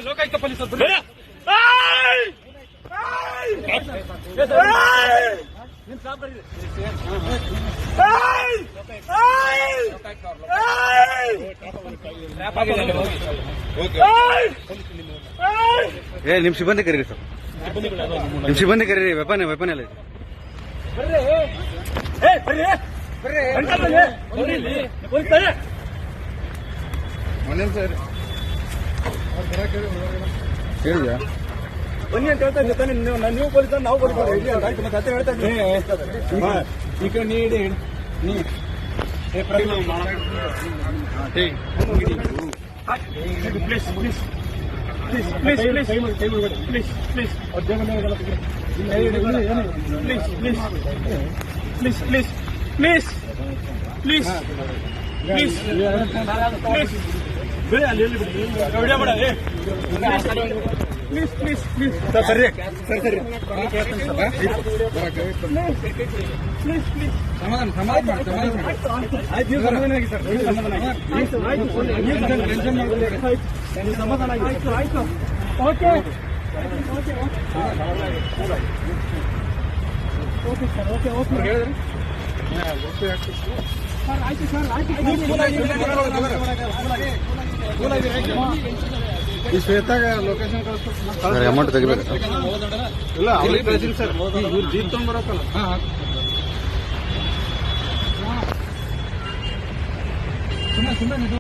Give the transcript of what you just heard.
Lokayukta police ನಿಮ್ ಸಿಬ್ಬಂದಿ ಕರೀರಿ ಸರ್, ನಿಮ್ ಸಿಬ್ಬಂದಿ ಕರೀರಿ. ವೆಪನ್ ಎಲ್ಲ ಹೇಳಿದ್ಯಾ? ಬನ್ನಿ ಅಂತ ಹೇಳ್ತಾ ಇದ್ದೀನಿ. ನೀವು ಪೊಲೀಸ್, ನಾವು ಪೊಲೀಸ್ ಆಯ್ತು. ಮತ್ತೆ ಹತ್ತಿರ ಹೇಳ್ತಾ ಇದ್ದೀನಿ. ಈಗ ನೀಡಿ please please please please please please please please please please please please ಬೇಡ, ಅಲ್ಲಿ ವಿಡಿಯೋ ಮಾಡ. ಪ್ಲೀಸ್ ಪ್ಲೀಸ್ ಪ್ಲೀಸ್ ಸರ್, ಸರಿ ಸರಿ ಸರಿ ಪ್ಲೀಸ್ ಪ್ಲೀಸ್ ಸಮಾಧಾನ ಆಯ್ತು. ನೀವು ಸಮಾಧಾನ ಆಗಿ ಸರ್, ಸಮಾಧಾನ ಆಗಿ ಸಮಾಧಾನ ಆಗಿ ಆಯ್ತು. Okay okay sir, okay okay ಹೇಳಿದ್ರಿ ಸರ್. ಆಯ್ತು ಸರ್, ಆಯ್ತು. ಈ ಶ್ವೇತಾಗ ಲೊಕೇಶನ್ ಕಳಿಸ್ತಾರೆ. ಅಮೌಂಟ್ ತೆಗಿಬೇಕು ಸರ್. ಇಲ್ಲ ಅವ್ರಿಗೆ ಕಳಿಸಿಲ್ಲ ಸರ್. ಇವ್ರು ಜೀಪ್ ತಗೊಂಡ್ಬರಕ್ಕಲ್ಲ. ಸುಮ್ಮನೆ